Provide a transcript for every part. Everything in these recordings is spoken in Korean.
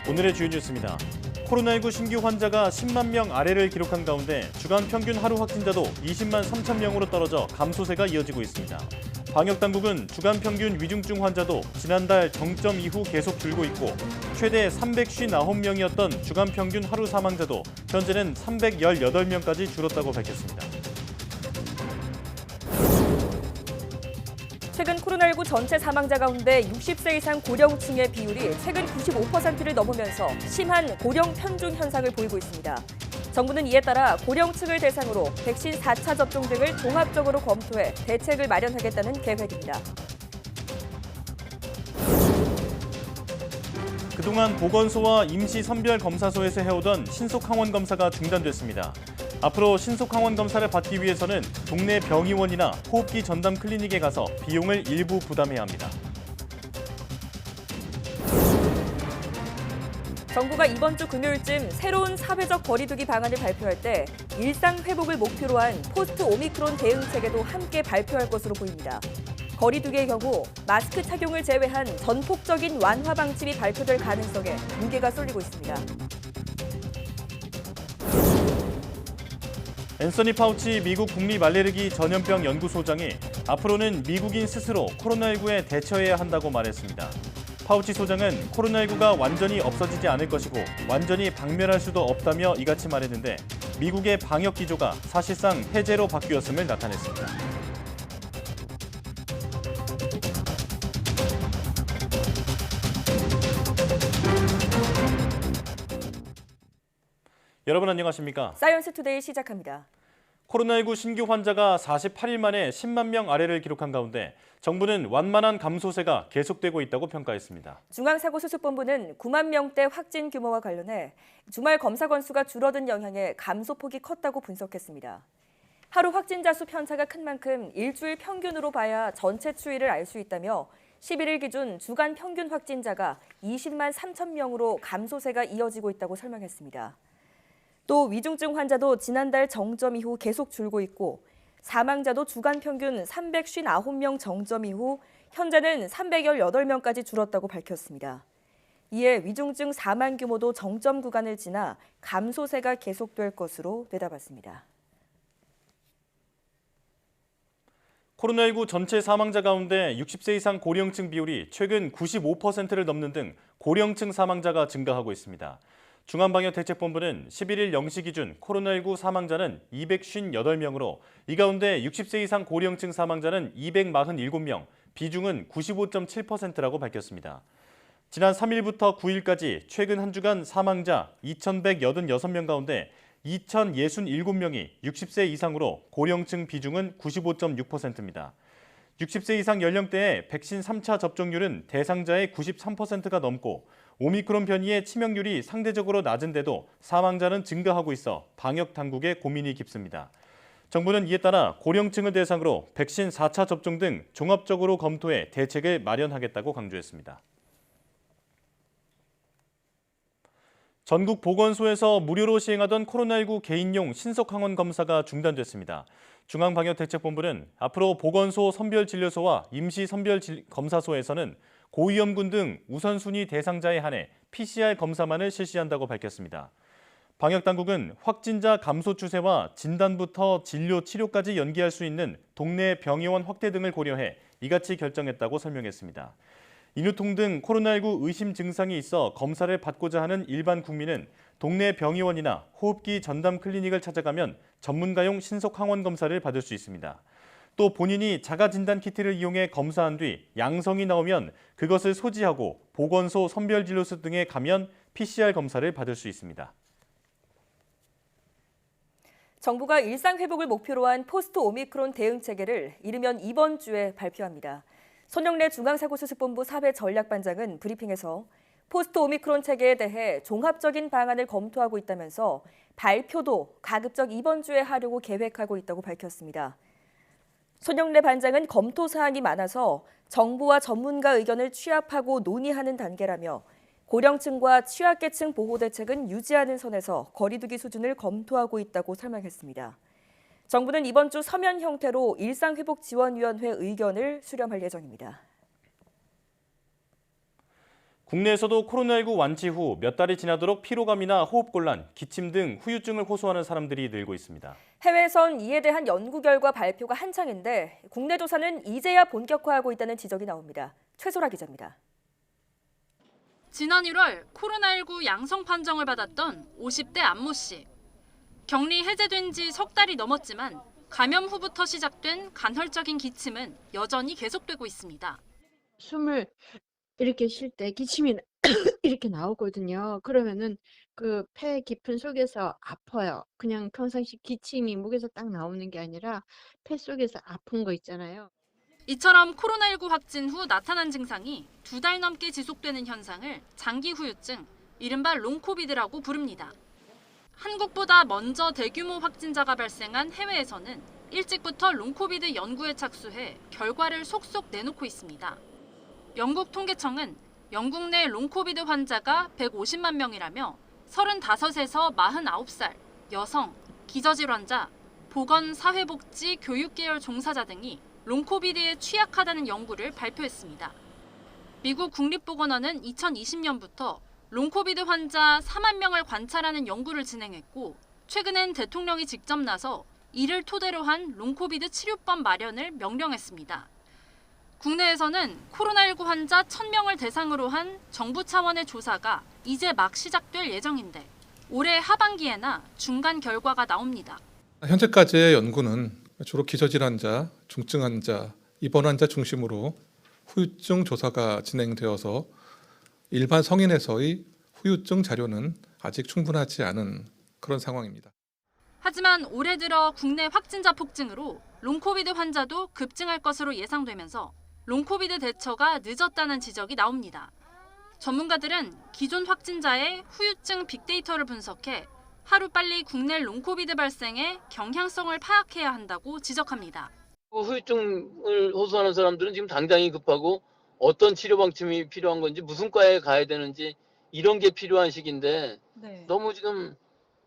오늘의 주요 뉴스입니다. 코로나19 신규 환자가 10만 명 아래를 기록한 가운데 주간 평균 하루 확진자도 20만 3천 명으로 떨어져 감소세가 이어지고 있습니다. 방역당국은 주간 평균 위중증 환자도 지난달 정점 이후 계속 줄고 있고 최대 359명이었던 주간 평균 하루 사망자도 현재는 318명까지 줄었다고 밝혔습니다. 최근 코로나19 전체 사망자 가운데 60세 이상 고령층의 비율이 최근 95%를 넘으면서 심한 고령 편중 현상을 보이고 있습니다. 정부는 이에 따라 고령층을 대상으로 백신 4차 접종 등을 종합적으로 검토해 대책을 마련하겠다는 계획입니다. 그동안 보건소와 임시선별검사소에서 해오던 신속항원 검사가 중단됐습니다. 앞으로 신속항원 검사를 받기 위해서는 동네 병의원이나 호흡기 전담 클리닉에 가서 비용을 일부 부담해야 합니다. 정부가 이번 주 금요일쯤 새로운 사회적 거리두기 방안을 발표할 때 일상 회복을 목표로 한 포스트 오미크론 대응 체계도 함께 발표할 것으로 보입니다. 거리두기의 경우 마스크 착용을 제외한 전폭적인 완화 방침이 발표될 가능성에 무게가 쏠리고 있습니다. 앤서니 파우치 미국 국립알레르기 전염병 연구소장이 앞으로는 미국인 스스로 코로나19에 대처해야 한다고 말했습니다. 파우치 소장은 코로나19가 완전히 없어지지 않을 것이고 완전히 박멸할 수도 없다며 이같이 말했는데 미국의 방역 기조가 사실상 해제로 바뀌었음을 나타냈습니다. 여러분 안녕하십니까? 사이언스 투데이 시작합니다. 코로나19 신규 환자가 48일 만에 10만 명 아래를 기록한 가운데 정부는 완만한 감소세가 계속되고 있다고 평가했습니다. 중앙사고수습본부는 9만 명대 확진 규모와 관련해 주말 검사 건수가 줄어든 영향에 감소폭이 컸다고 분석했습니다. 하루 확진자 수 편차가 큰 만큼 일주일 평균으로 봐야 전체 추이를 알 수 있다며 11일 기준 주간 평균 확진자가 20만 3천 명으로 감소세가 이어지고 있다고 설명했습니다. 또 위중증 환자도 지난달 정점 이후 계속 줄고 있고 사망자도 주간 평균 359명 정점 이후 현재는 318명까지 줄었다고 밝혔습니다. 이에 위중증 사망 규모도 정점 구간을 지나 감소세가 계속될 것으로 내다봤습니다. 코로나19 전체 사망자 가운데 60세 이상 고령층 비율이 최근 95%를 넘는 등 고령층 사망자가 증가하고 있습니다. 중앙방역대책본부는 11일 0시 기준 코로나19 사망자는 258명으로 이 가운데 60세 이상 고령층 사망자는 247명, 비중은 95.7%라고 밝혔습니다. 지난 3일부터 9일까지 최근 한 주간 사망자 2,186명 가운데 2,067명이 60세 이상으로 고령층 비중은 95.6%입니다. 60세 이상 연령대의 백신 3차 접종률은 대상자의 93%가 넘고 오미크론 변이의 치명률이 상대적으로 낮은데도 사망자는 증가하고 있어 방역 당국의 고민이 깊습니다. 정부는 이에 따라 고령층을 대상으로 백신 4차 접종 등 종합적으로 검토해 대책을 마련하겠다고 강조했습니다. 전국 보건소에서 무료로 시행하던 코로나19 개인용 신속항원 검사가 중단됐습니다. 중앙방역대책본부는 앞으로 보건소 선별진료소와 임시선별검사소에서는 고위험군 등 우선순위 대상자에 한해 PCR 검사만을 실시한다고 밝혔습니다. 방역당국은 확진자 감소 추세와 진단부터 진료, 치료까지 연계할 수 있는 동네 병의원 확대 등을 고려해 이같이 결정했다고 설명했습니다. 인후통 등 코로나19 의심 증상이 있어 검사를 받고자 하는 일반 국민은 동네 병의원이나 호흡기 전담 클리닉을 찾아가면 전문가용 신속항원 검사를 받을 수 있습니다. 또 본인이 자가진단 키트를 이용해 검사한 뒤 양성이 나오면 그것을 소지하고 보건소 선별진료소 등에 가면 PCR 검사를 받을 수 있습니다. 정부가 일상 회복을 목표로 한 포스트 오미크론 대응 체계를 이르면 이번 주에 발표합니다. 손영래 중앙사고수습본부 사회 전략반장은 브리핑에서 포스트 오미크론 체계에 대해 종합적인 방안을 검토하고 있다면서 발표도 가급적 이번 주에 하려고 계획하고 있다고 밝혔습니다. 손영래 반장은 검토 사항이 많아서 정부와 전문가 의견을 취합하고 논의하는 단계라며 고령층과 취약계층 보호 대책은 유지하는 선에서 거리두기 수준을 검토하고 있다고 설명했습니다. 정부는 이번 주 서면 형태로 일상회복지원위원회 의견을 수렴할 예정입니다. 국내에서도 코로나19 완치 후 몇 달이 지나도록 피로감이나 호흡곤란, 기침 등 후유증을 호소하는 사람들이 늘고 있습니다. 해외에선 이에 대한 연구 결과 발표가 한창인데 국내 조사는 이제야 본격화하고 있다는 지적이 나옵니다. 최소라 기자입니다. 지난 1월 코로나19 양성 판정을 받았던 50대 안모 씨. 격리 해제된 지 석 달이 넘었지만 감염 후부터 시작된 간헐적인 기침은 여전히 계속되고 있습니다. 숨을 이렇게 쉴 때 기침이 이렇게 나오거든요. 그러면은 그 폐 깊은 속에서 아파요. 그냥 평상시 기침이 목에서 딱 나오는 게 아니라 폐 속에서 아픈 거 있잖아요. 이처럼 코로나19 확진 후 나타난 증상이 2달 넘게 지속되는 현상을 장기 후유증, 이른바 롱코비드라고 부릅니다. 한국보다 먼저 대규모 확진자가 발생한 해외에서는 일찍부터 롱코비드 연구에 착수해 결과를 속속 내놓고 있습니다. 영국 통계청은 영국 내 롱코비드 환자가 150만 명이라며 35에서 49살, 여성, 기저질환자, 보건, 사회복지, 교육계열 종사자 등이 롱코비드에 취약하다는 연구를 발표했습니다. 미국 국립보건원은 2020년부터 롱코비드 환자 4만 명을 관찰하는 연구를 진행했고 최근엔 대통령이 직접 나서 이를 토대로 한 롱코비드 치료법 마련을 명령했습니다. 국내에서는 코로나19 환자 1,000명을 대상으로 한 정부 차원의 조사가 이제 막 시작될 예정인데 올해 하반기에나 중간 결과가 나옵니다. 현재까지의 연구는 주로 기저질환자, 중증 환자, 입원 환자 중심으로 후유증 조사가 진행되어서 일반 성인에서의 후유증 자료는 아직 충분하지 않은 그런 상황입니다. 하지만 올해 들어 국내 확진자 폭증으로 롱코비드 환자도 급증할 것으로 예상되면서 롱코비드 대처가 늦었다는 지적이 나옵니다. 전문가들은 기존 확진자의 후유증 빅데이터를 분석해 하루빨리 국내 롱코비드 발생의 경향성을 파악해야 한다고 지적합니다. 후유증을 호소하는 사람들은 지금 당장이 급하고 어떤 치료 방침이 필요한 건지 무슨 과에 가야 되는지 이런 게 필요한 시기인데 너무 지금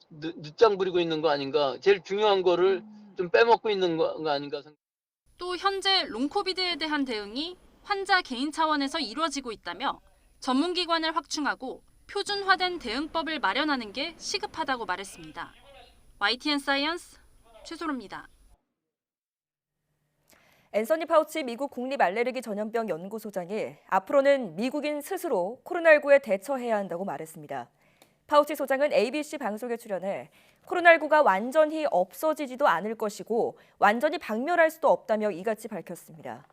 늦장 부리고 있는 거 아닌가. 제일 중요한 거를 좀 빼먹고 있는 거 아닌가. 또 현재 롱코비드에 대한 대응이 환자 개인 차원에서 이루어지고 있다며 전문기관을 확충하고 표준화된 대응법을 마련하는 게 시급하다고 말했습니다. YTN 사이언스 최소로입니다. 앤서니 파우치 미국 국립 알레르기 전염병 연구소장이 앞으로는 미국인 스스로 코로나19에 대처해야 한다고 말했습니다. 파우치 소장은 ABC 방송에 출연해 코로나19가 완전히 없어지지도 않을 것이고 완전히 박멸할 수도 없다며 이같이 밝혔습니다.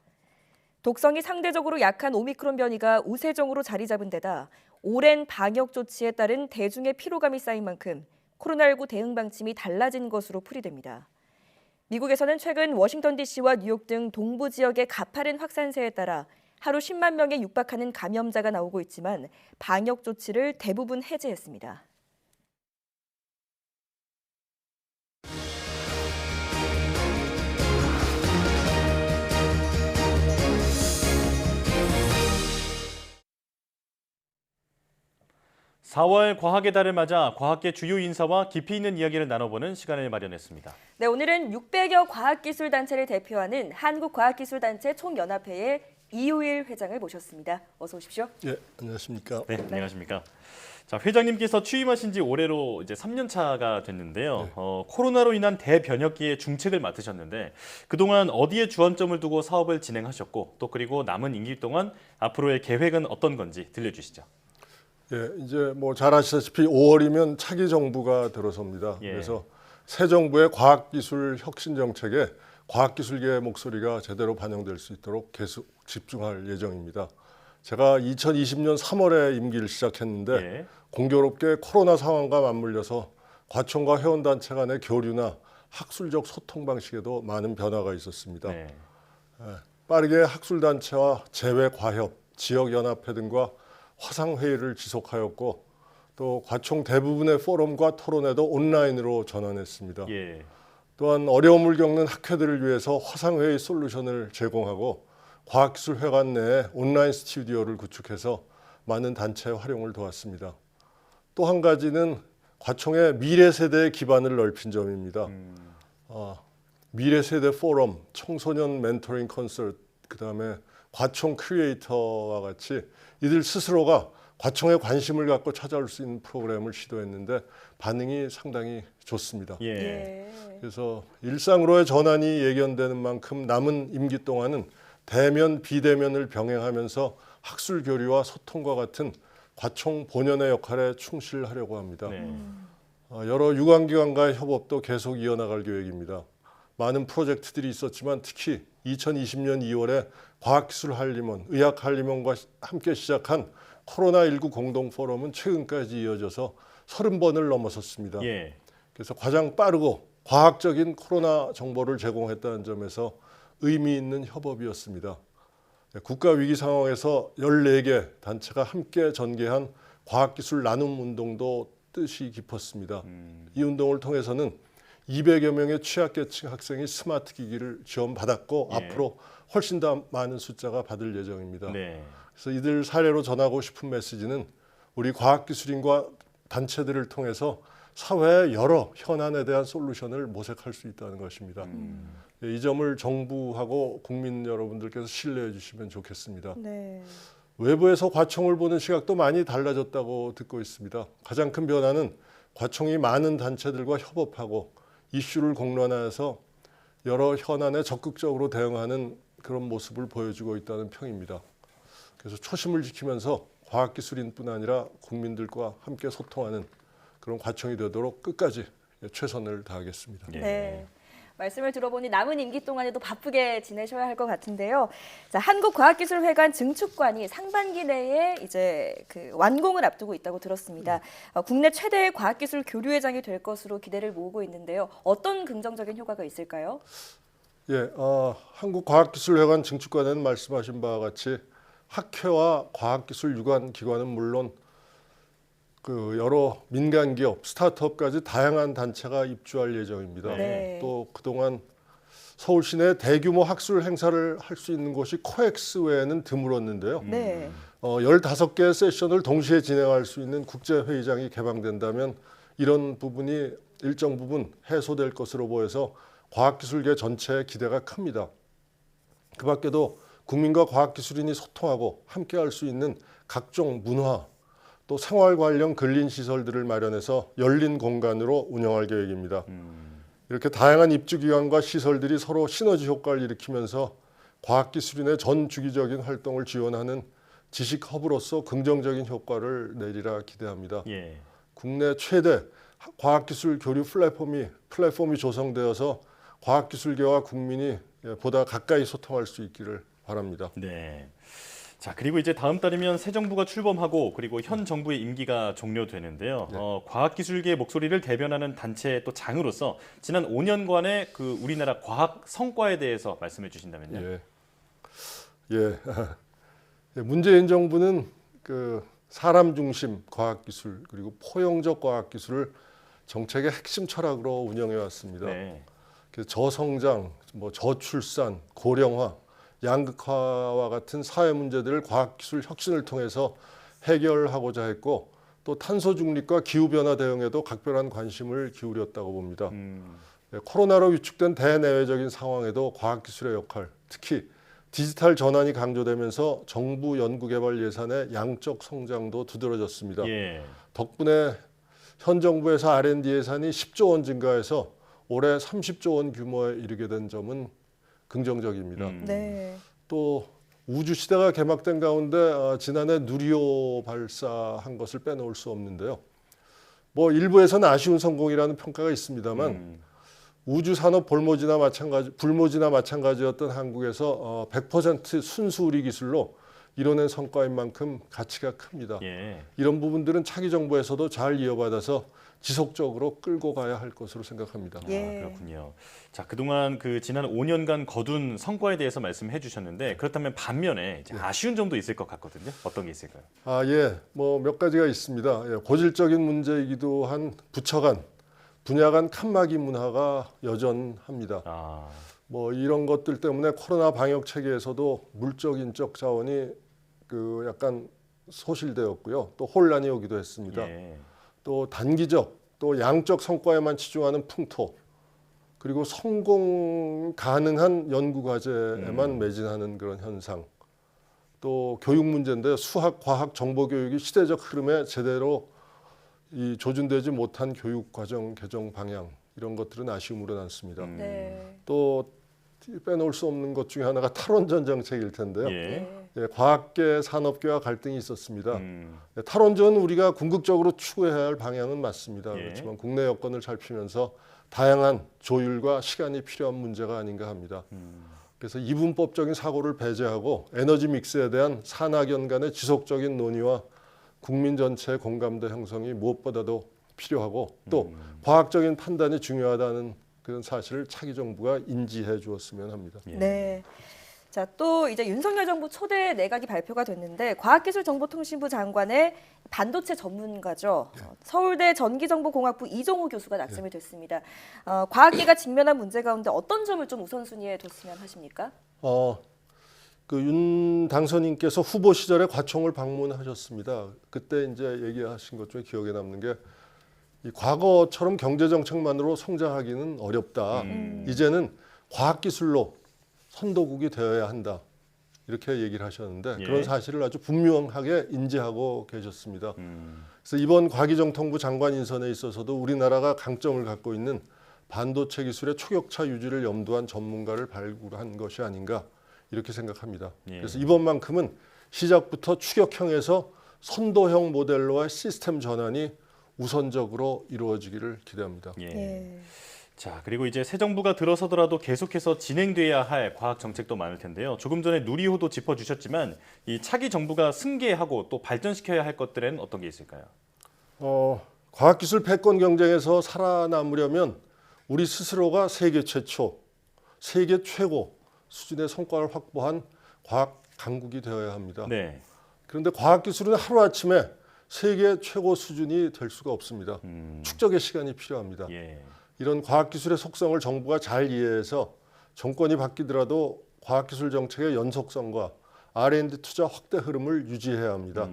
독성이 상대적으로 약한 오미크론 변이가 우세종으로 자리 잡은 데다 오랜 방역 조치에 따른 대중의 피로감이 쌓인 만큼 코로나19 대응 방침이 달라진 것으로 풀이됩니다. 미국에서는 최근 워싱턴 DC와 뉴욕 등 동부 지역의 가파른 확산세에 따라 하루 10만 명에 육박하는 감염자가 나오고 있지만 방역 조치를 대부분 해제했습니다. (4월) 과학의 달을 맞아 과학계 주요 인사와 깊이 있는 이야기를 나눠보는 시간을 마련했습니다. 네, 오늘은 600여 과학기술단체를 대표하는 한국과학기술단체 총연합회의 이효일 회장을 모셨습니다. 어서 오십시오. 예, 안녕하십니까. 네, 안녕하십니까. 자, 회장님께서 취임하신 지 올해로 이제 3년 차가 됐는데요. 코로나로 인한 대변혁기의 중책을 맡으셨는데 그동안 어디에 주안점을 두고 사업을 진행하셨고 또 그리고 남은 임기 동안 앞으로의 계획은 어떤 건지 들려주시죠. 예, 이제 뭐 잘 아시다시피 5월이면 차기 정부가 들어섭니다. 예. 그래서 새 정부의 과학기술 혁신 정책에 과학기술계의 목소리가 제대로 반영될 수 있도록 계속 집중할 예정입니다. 제가 2020년 3월에 임기를 시작했는데 예. 공교롭게 코로나 상황과 맞물려서 과총과 회원단체 간의 교류나 학술적 소통 방식에도 많은 변화가 있었습니다. 네. 빠르게 학술단체와 재외과협, 지역연합회 등과 화상회의를 지속하였고 또 과총 대부분의 포럼과 토론회도 온라인으로 전환했습니다. 예. 또한 어려움을 겪는 학회들을 위해서 화상회의 솔루션을 제공하고 과학기술회관 내에 온라인 스튜디오를 구축해서 많은 단체 활용을 도왔습니다. 또 한 가지는 과총의 미래세대의 기반을 넓힌 점입니다. 미래세대 포럼, 청소년 멘토링 컨설트, 그다음에 과총 크리에이터와 같이 이들 스스로가 과청에 관심을 갖고 찾아올 수 있는 프로그램을 시도했는데 반응이 상당히 좋습니다. 예. 예. 그래서 일상으로의 전환이 예견되는 만큼 남은 임기 동안은 대면, 비대면을 병행하면서 학술 교류와 소통과 같은 과청 본연의 역할에 충실하려고 합니다. 네. 여러 유관기관과의 협업도 계속 이어나갈 계획입니다. 많은 프로젝트들이 있었지만 특히 2020년 2월에 과학기술한림원, 의학한림원과 함께 시작한 코로나19 공동포럼은 최근까지 이어져서 30번을 넘어섰습니다. 예. 그래서 가장 빠르고 과학적인 코로나 정보를 제공했다는 점에서 의미 있는 협업이었습니다. 국가 위기 상황에서 14개 단체가 함께 전개한 과학기술 나눔 운동도 뜻이 깊었습니다. 이 운동을 통해서는 200여 명의 취약계층 학생이 스마트 기기를 지원받았고 예. 앞으로 훨씬 더 많은 숫자가 받을 예정입니다. 네. 그래서 이들 사례로 전하고 싶은 메시지는 우리 과학기술인과 단체들을 통해서 사회의 여러 현안에 대한 솔루션을 모색할 수 있다는 것입니다. 이 점을 정부하고 국민 여러분들께서 신뢰해 주시면 좋겠습니다. 네. 외부에서 과청을 보는 시각도 많이 달라졌다고 듣고 있습니다. 가장 큰 변화는 과청이 많은 단체들과 협업하고 이슈를 공론화해서 여러 현안에 적극적으로 대응하는 그런 모습을 보여주고 있다는 평입니다. 그래서 초심을 지키면서 과학기술인뿐 아니라 국민들과 함께 소통하는 그런 과청이 되도록 끝까지 최선을 다하겠습니다. 예. 네. 말씀을 들어보니 남은 임기 동안에도 바쁘게 지내셔야 할 것 같은데요. 자, 한국과학기술회관 증축관이 상반기 내에 이제 완공을 앞두고 있다고 들었습니다. 국내 최대의 과학기술 교류회장이 될 것으로 기대를 모으고 있는데요. 어떤 긍정적인 효과가 있을까요? 예, 한국과학기술회관 증축관에는 말씀하신 바와 같이 학회와 과학기술 유관 기관은 물론 여러 민간 기업, 스타트업까지 다양한 단체가 입주할 예정입니다. 네. 또 그동안 서울 시내 대규모 학술 행사를 할 수 있는 곳이 코엑스 외에는 드물었는데요. 네. 15개의 세션을 동시에 진행할 수 있는 국제회의장이 개방된다면 이런 부분이 일정 부분 해소될 것으로 보여서 과학기술계 전체의 기대가 큽니다. 그 밖에도 국민과 과학기술인이 소통하고 함께할 수 있는 각종 문화, 또 생활 관련 근린 시설들을 마련해서 열린 공간으로 운영할 계획입니다. 이렇게 다양한 입주기관과 시설들이 서로 시너지 효과를 일으키면서 과학기술인의 전 주기적인 활동을 지원하는 지식 허브로서 긍정적인 효과를 내리라 기대합니다. 예. 국내 최대 과학기술 교류 플랫폼이 조성되어서 과학기술계와 국민이 보다 가까이 소통할 수 있기를 바랍니다. 네. 자, 그리고 이제 다음 달이면 새 정부가 출범하고 그리고 현 정부의 임기가 종료되는데요. 네. 과학기술계의 목소리를 대변하는 단체 또 장으로서 지난 5년간의 우리나라 과학 성과에 대해서 말씀해 주신다면요. 예. 문재인 정부는 사람 중심 과학기술 그리고 포용적 과학기술을 정책의 핵심 철학으로 운영해 왔습니다. 네. 저성장, 저출산, 고령화, 양극화와 같은 사회 문제들을 과학기술 혁신을 통해서 해결하고자 했고 또 탄소 중립과 기후변화 대응에도 각별한 관심을 기울였다고 봅니다. 코로나로 위축된 대내외적인 상황에도 과학기술의 역할, 특히 디지털 전환이 강조되면서 정부 연구개발 예산의 양적 성장도 두드러졌습니다. 예. 덕분에 현 정부에서 R&D 예산이 10조 원 증가해서 올해 30조 원 규모에 이르게 된 점은 긍정적입니다. 네. 또 우주 시대가 개막된 가운데 지난해 누리호 발사한 것을 빼놓을 수 없는데요. 일부에서는 아쉬운 성공이라는 평가가 있습니다만 우주 산업 불모지나 마찬가지였던 한국에서 100% 순수 우리 기술로 이뤄낸 성과인 만큼 가치가 큽니다. 예. 이런 부분들은 차기 정부에서도 잘 이어받아서 지속적으로 끌고 가야 할 것으로 생각합니다. 예. 그렇군요. 자, 그동안 지난 5년간 거둔 성과에 대해서 말씀해 주셨는데 그렇다면 반면에 이제 아쉬운 점도 있을 것 같거든요. 어떤 게 있을까요? 몇 가지가 있습니다. 고질적인 문제이기도 한 부처 간, 분야 간 칸막이 문화가 여전합니다. 이런 것들 때문에 코로나 방역 체계에서도 물적, 인적 자원이 약간 소실되었고요. 또 혼란이 오기도 했습니다. 예. 또 단기적, 또 양적 성과에만 치중하는 풍토, 그리고 성공 가능한 연구 과제에만 매진하는 그런 현상, 또 교육 문제인데 수학, 과학, 정보 교육이 시대적 흐름에 제대로 조준되지 못한 교육 과정 개정 방향 이런 것들은 아쉬움으로 남습니다. 네. 또 빼놓을 수 없는 것 중에 하나가 탈원전 정책일 텐데요. 예. 예, 과학계, 산업계와 갈등이 있었습니다. 예, 탈원전은 우리가 궁극적으로 추구해야 할 방향은 맞습니다. 예. 그렇지만 국내 여건을 살피면서 다양한 조율과 시간이 필요한 문제가 아닌가 합니다. 그래서 이분법적인 사고를 배제하고 에너지 믹스에 대한 산학연 간의 지속적인 논의와 국민 전체의 공감대 형성이 무엇보다도 필요하고 또 과학적인 판단이 중요하다는 그런 사실을 차기 정부가 인지해 주었으면 합니다. 예. 네. 자, 또 이제 윤석열 정부 초대 내각이 발표가 됐는데 과학기술정보통신부 장관의 반도체 전문가죠. 서울대 전기정보공학부 이종호 교수가 낙점이 됐습니다. 과학계가 직면한 문제 가운데 어떤 점을 좀 우선순위에 뒀으면 하십니까? 그 윤 당선인께서 후보 시절에 과총을 방문하셨습니다. 그때 이제 얘기하신 것 중에 기억에 남는 게 이 과거처럼 경제 정책만으로 성장하기는 어렵다. 이제는 과학기술로 선도국이 되어야 한다. 이렇게 얘기를 하셨는데 예. 그런 사실을 아주 분명하게 인지하고 계셨습니다. 그래서 이번 과기정통부 장관 인선에 있어서도 우리나라가 강점을 갖고 있는 반도체 기술의 초격차 유지를 염두한 전문가를 발굴한 것이 아닌가 이렇게 생각합니다. 예. 그래서 이번만큼은 시작부터 추격형에서 선도형 모델로의 시스템 전환이 우선적으로 이루어지기를 기대합니다. 예. 네. 자, 그리고 이제 새 정부가 들어서더라도 계속해서 진행돼야 할 과학 정책도 많을 텐데요. 조금 전에 누리호도 짚어주셨지만 이 차기 정부가 승계하고 또 발전시켜야 할 것들은 어떤 게 있을까요? 과학기술 패권 경쟁에서 살아남으려면 우리 스스로가 세계 최초, 세계 최고 수준의 성과를 확보한 과학 강국이 되어야 합니다. 네. 그런데 과학기술은 하루아침에 세계 최고 수준이 될 수가 없습니다. 축적의 시간이 필요합니다. 예. 이런 과학기술의 속성을 정부가 잘 이해해서 정권이 바뀌더라도 과학기술 정책의 연속성과 R&D 투자 확대 흐름을 유지해야 합니다.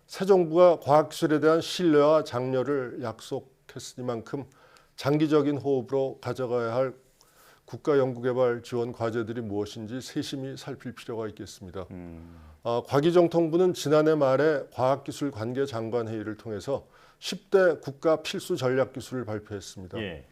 새 정부가 과학기술에 대한 신뢰와 장려를 약속했으니만큼 장기적인 호흡으로 가져가야 할 국가 연구개발 지원 과제들이 무엇인지 세심히 살필 필요가 있겠습니다. 과기정통부는 지난해 말에 과학기술 관계 장관 회의를 통해서 10대 국가 필수 전략 기술을 발표했습니다. 예.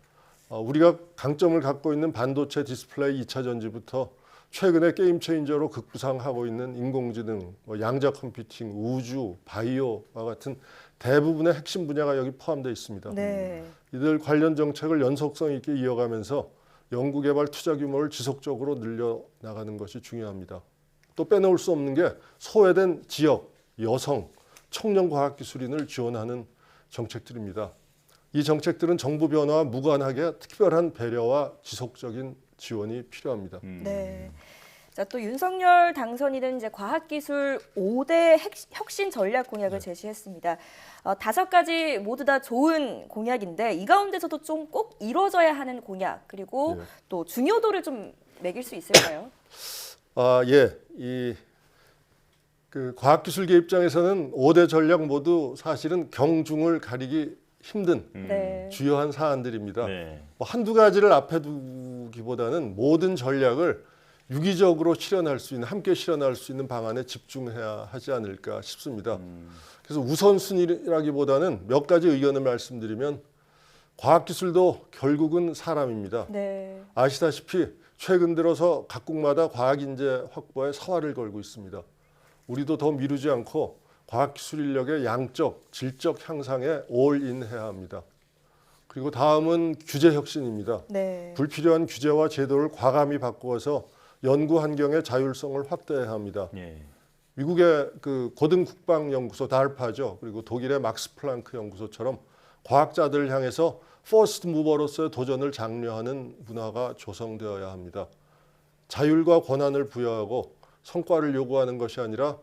우리가 강점을 갖고 있는 반도체 디스플레이 2차 전지부터 최근에 게임 체인저로 급부상하고 있는 인공지능, 양자 컴퓨팅, 우주, 바이오와 같은 대부분의 핵심 분야가 여기 포함되어 있습니다. 네. 이들 관련 정책을 연속성 있게 이어가면서 연구개발 투자 규모를 지속적으로 늘려나가는 것이 중요합니다. 또 빼놓을 수 없는 게 소외된 지역, 여성, 청년 과학기술인을 지원하는 정책들입니다. 이 정책들은 정부 변화와 무관하게 특별한 배려와 지속적인 지원이 필요합니다. 네. 자, 또 윤석열 당선인은 이제 과학기술 5대 혁신 전략 공약을 제시했습니다. 5가지 모두 다 좋은 공약인데 이 가운데서도 좀 꼭 이루어져야 하는 공약 그리고 예. 또 중요도를 좀 매길 수 있을까요? 그 과학기술계 입장에서는 5대 전략 모두 사실은 경중을 가리기 힘든 네. 주요한 사안들입니다. 네. 한두 가지를 앞에 두기보다는 모든 전략을 유기적으로 실현할 수 있는, 함께 실현할 수 있는 방안에 집중해야 하지 않을까 싶습니다. 그래서 우선순위라기보다는 몇 가지 의견을 말씀드리면 과학기술도 결국은 사람입니다. 네. 아시다시피 최근 들어서 각국마다 과학인재 확보에 사활을 걸고 있습니다. 우리도 더 미루지 않고 과학기술 인력의 양적, 질적 향상에 올인해야 합니다. 그리고 다음은 규제 혁신입니다. 네. 불필요한 규제와 제도를 과감히 바꾸어서 연구 환경의 자율성을 확대해야 합니다. 예. 미국의 그 고등국방연구소 DARPA죠. 그리고 독일의 막스 플랑크 연구소처럼 과학자들을 향해서 퍼스트 무버로서의 도전을 장려하는 문화가 조성되어야 합니다. 자율과 권한을 부여하고 성과를 요구하는 것이 아니라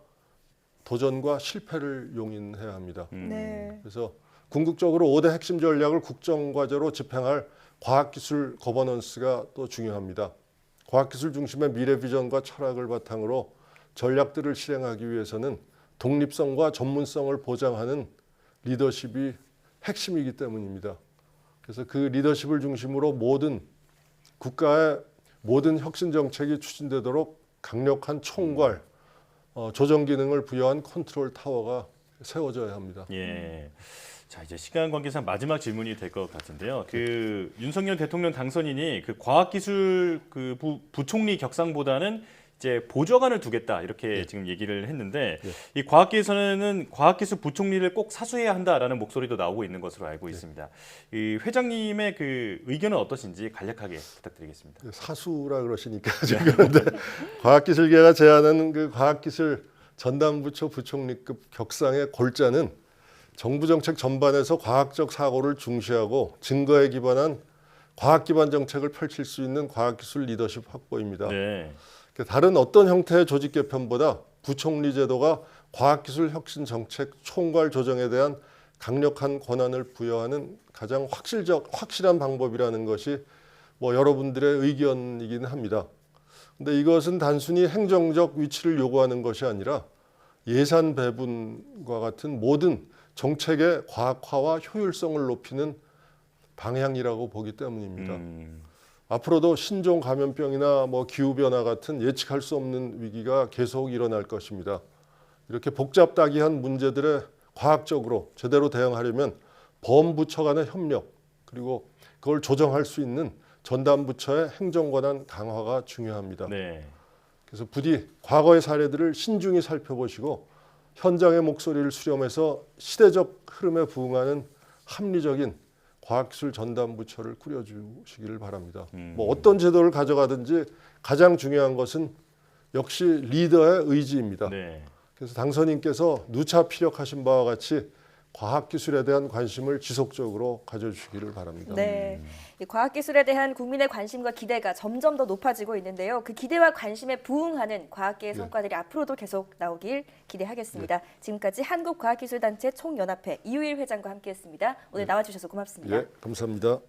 도전과 실패를 용인해야 합니다. 네. 그래서 궁극적으로 5대 핵심 전략을 국정과제로 집행할 과학기술 거버넌스가 또 중요합니다. 과학기술 중심의 미래 비전과 철학을 바탕으로 전략들을 실행하기 위해서는 독립성과 전문성을 보장하는 리더십이 핵심이기 때문입니다. 그래서 그 리더십을 중심으로 모든 국가의 모든 혁신 정책이 추진되도록 강력한 총괄, 조정 기능을 부여한 컨트롤 타워가 세워져야 합니다. 예. 자, 이제 시간 관계상 마지막 질문이 될 것 같은데요. 그 윤석열 대통령 당선인이 그 과학기술 그 부총리 격상보다는 이제 보좌관을 두겠다 이렇게 지금 얘기를 했는데 이 과학계에서는 과학기술 부총리를 꼭 사수해야 한다라는 목소리도 나오고 있는 것으로 알고 있습니다. 이 회장님의 그 의견은 어떠신지 간략하게 부탁드리겠습니다. 사수라 그러시니까 지금 근데 과학기술계가 제안하는 그 과학기술 전담부처 부총리급 격상의 골자는 정부 정책 전반에서 과학적 사고를 중시하고 증거에 기반한 과학 기반 정책을 펼칠 수 있는 과학기술 리더십 확보입니다. 네. 다른 어떤 형태의 조직 개편보다 부총리 제도가 과학기술 혁신 정책 총괄 조정에 대한 강력한 권한을 부여하는 가장 확실한 방법이라는 것이 여러분들의 의견이긴 합니다. 근데 이것은 단순히 행정적 위치를 요구하는 것이 아니라 예산 배분과 같은 모든 정책의 과학화와 효율성을 높이는 방향이라고 보기 때문입니다. 앞으로도 신종 감염병이나 기후변화 같은 예측할 수 없는 위기가 계속 일어날 것입니다. 이렇게 복잡다기한 문제들에 과학적으로 제대로 대응하려면 범부처 간의 협력 그리고 그걸 조정할 수 있는 전담부처의 행정권한 강화가 중요합니다. 네. 그래서 부디 과거의 사례들을 신중히 살펴보시고 현장의 목소리를 수렴해서 시대적 흐름에 부응하는 합리적인 과학기술 전담부처를 꾸려주시기를 바랍니다. 어떤 제도를 가져가든지 가장 중요한 것은 역시 리더의 의지입니다. 네. 그래서 당선인께서 누차 피력하신 바와 같이 과학기술에 대한 관심을 지속적으로 가져주시기를 바랍니다. 네, 이 과학기술에 대한 국민의 관심과 기대가 점점 더 높아지고 있는데요. 그 기대와 관심에 부응하는 과학계의 성과들이 앞으로도 계속 나오길 기대하겠습니다. 지금까지 한국과학기술단체 총연합회 이우일 회장과 함께했습니다. 오늘 나와주셔서 고맙습니다. 예, 감사합니다.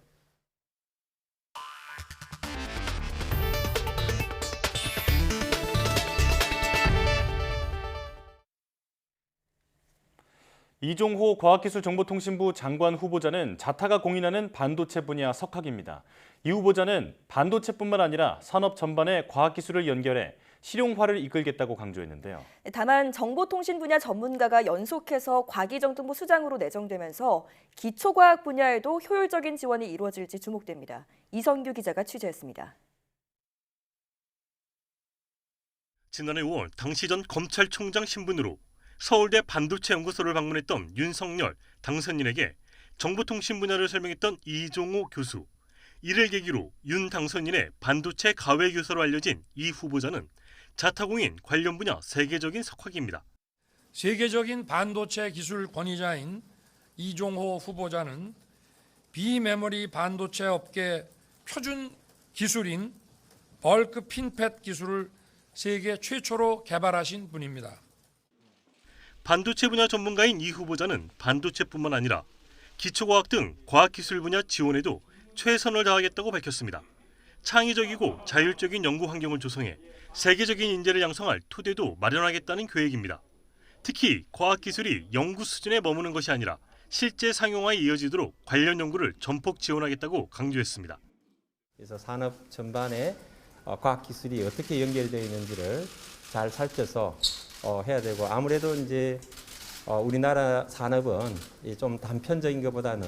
이종호 과학기술정보통신부 장관 후보자는 자타가 공인하는 반도체 분야 석학입니다. 이 후보자는 반도체뿐만 아니라 산업 전반의 과학기술을 연결해 실용화를 이끌겠다고 강조했는데요. 다만 정보통신 분야 전문가가 연속해서 과기정통부 수장으로 내정되면서 기초과학 분야에도 효율적인 지원이 이루어질지 주목됩니다. 이성규 기자가 취재했습니다. 지난해 5월 당시 전 검찰총장 신분으로 서울대 반도체연구소를 방문했던 윤석열 당선인에게 정보통신 분야를 설명했던 이종호 교수. 이를 계기로 윤 당선인의 반도체 가외 교수로 알려진 이 후보자는 자타공인 관련 분야 세계적인 석학입니다. 세계적인 반도체 기술 권위자인 이종호 후보자는 비메모리 반도체 업계 표준 기술인 벌크 핀팻 기술을 세계 최초로 개발하신 분입니다. 반도체 분야 전문가인 이 후보자는 반도체뿐만 아니라 기초과학 등 과학기술 분야 지원에도 최선을 다하겠다고 밝혔습니다. 창의적이고 자율적인 연구 환경을 조성해 세계적인 인재를 양성할 토대도 마련하겠다는 계획입니다. 특히 과학기술이 연구 수준에 머무는 것이 아니라 실제 상용화에 이어지도록 관련 연구를 전폭 지원하겠다고 강조했습니다. 그래서 산업 전반에 과학기술이 어떻게 연결되어 있는지를 잘 살펴서 해야 되고 아무래도 이제 우리나라 산업은 좀 단편적인 것보다는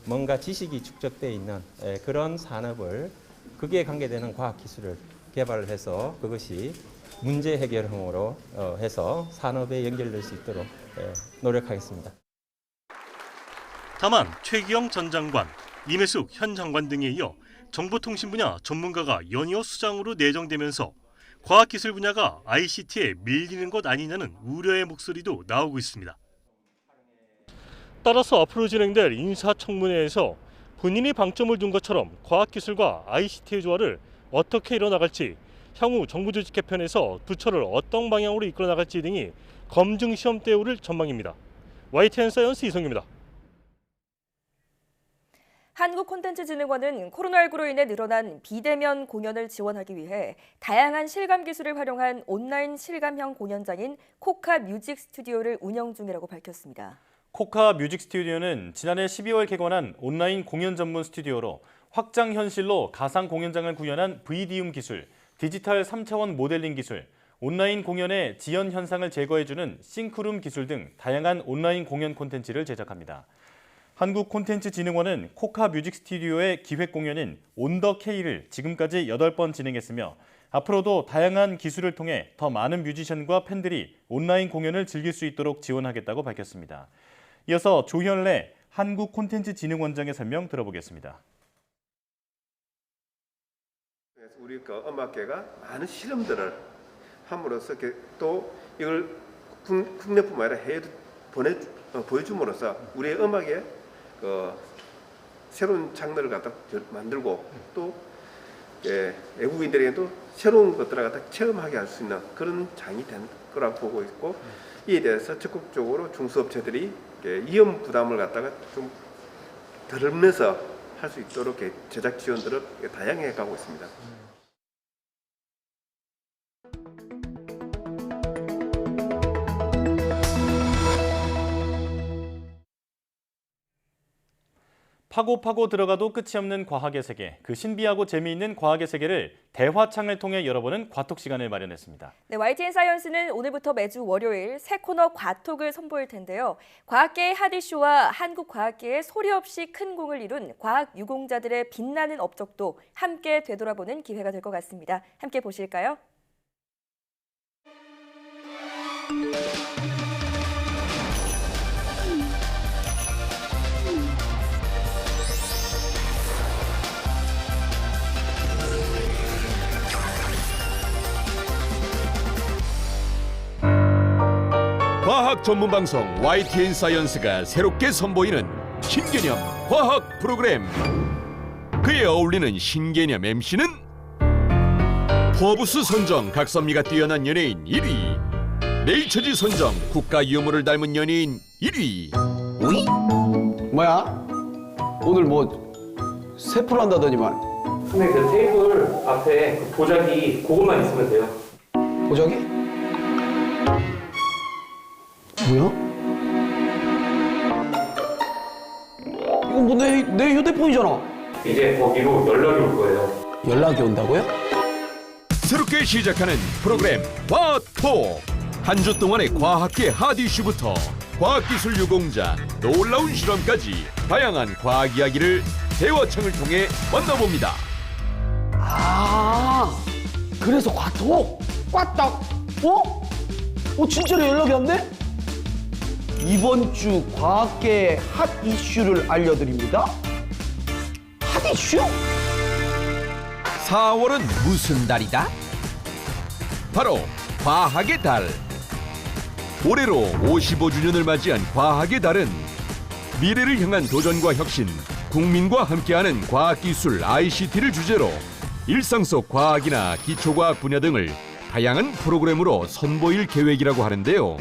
뭔가 지식이 축적되어 있는 그런 산업을 거기에 관계되는 과학기술을 개발을 해서 그것이 문제 해결형으로 해서 산업에 연결될 수 있도록 노력하겠습니다. 다만 최기영 전 장관, 임혜숙 현 장관 등에 이어 정보통신 분야 전문가가 연이어 수장으로 내정되면서 과학기술 분야가 ICT에 밀리는 것 아니냐는 우려의 목소리도 나오고 있습니다. 따라서 앞으로 진행될 인사청문회에서 본인이 방점을 둔 것처럼 과학기술과 ICT의 조화를 어떻게 이뤄나갈지, 향후 정부 조직 개편에서 부처를 어떤 방향으로 이끌어 나갈지 등이 검증 시험대에 오를 전망입니다. YTN 사이언스 이성규입니다. 한국콘텐츠진흥원은 코로나19로 인해 늘어난 비대면 공연을 지원하기 위해 다양한 실감 기술을 활용한 온라인 실감형 공연장인 코카 뮤직 스튜디오를 운영 중이라고 밝혔습니다. 코카 뮤직 스튜디오는 지난해 12월 개관한 온라인 공연 전문 스튜디오로 확장 현실로 가상 공연장을 구현한 VD움 기술, 디지털 3차원 모델링 기술, 온라인 공연의 지연 현상을 제거해주는 싱크룸 기술 등 다양한 온라인 공연 콘텐츠를 제작합니다. 한국콘텐츠진흥원은 코카 뮤직 스튜디오의 기획 공연인 온 더 K를 지금까지 8번 진행했으며 앞으로도 다양한 기술을 통해 더 많은 뮤지션과 팬들이 온라인 공연을 즐길 수 있도록 지원하겠다고 밝혔습니다. 이어서 조현래 한국콘텐츠진흥원장의 설명 들어보겠습니다. 우리 음악계가 많은 실험들을 함으로써 또 이걸 국내뿐만 아니라 해외도 보여줌으로써 우리의 음악의 새로운 장르를 갖다 만들고 또 외국인들에게도 새로운 것들을 갖다 체험하게 할 수 있는 그런 장이 된 거라고 보고 있고, 이에 대해서 적극적으로 중소업체들이 위험 부담을 갖다가 좀 덜으면서 할 수 있도록 제작 지원들을 다양하게 가고 있습니다. 파고 들어가도 끝이 없는 과학의 세계, 그 신비하고 재미있는 과학의 세계를 대화창을 통해 열어보는 과톡 시간을 마련했습니다. 네, YTN 사이언스는 오늘부터 매주 월요일 새 코너 과톡을 선보일 텐데요. 과학계의 핫 이슈와 한국 과학계의 소리 없이 큰 공을 이룬 과학 유공자들의 빛나는 업적도 함께 되돌아보는 기회가 될 것 같습니다. 함께 보실까요? 과학 전문 방송 YTN 사이언스가 새롭게 선보이는 신개념 과학 프로그램. 그에 어울리는 신개념 MC는 포브스 선정 각선미가 뛰어난 연예인 1위, 네이처지 선정 국가 유물을 닮은 연예인 1위. 오이? 뭐야? 오늘 뭐 세포를 한다더니만. 선생님, 그 테이블 앞에 그 보자기 그것만 있으면 돼요. 보자기? 뭐야? 이건 뭐 내 휴대폰이잖아. 이제 거기로 연락이 올 거예요. 연락이 온다고요? 새롭게 시작하는 프로그램 과톡. 한 주 동안의 과학계 핫 이슈부터 과학기술 유공자, 놀라운 실험까지 다양한 과학 이야기를 대화창을 통해 만나봅니다. 아, 그래서 과톡? 꽈떡? 진짜로 연락이 왔네? 이번 주 과학계의 핫 이슈를 알려드립니다. 핫 이슈? 4월은 무슨 달이다? 바로 과학의 달. 올해로 55주년을 맞이한 과학의 달은 미래를 향한 도전과 혁신, 국민과 함께하는 과학기술 ICT를 주제로 일상 속 과학이나 기초과학 분야 등을 다양한 프로그램으로 선보일 계획이라고 하는데요.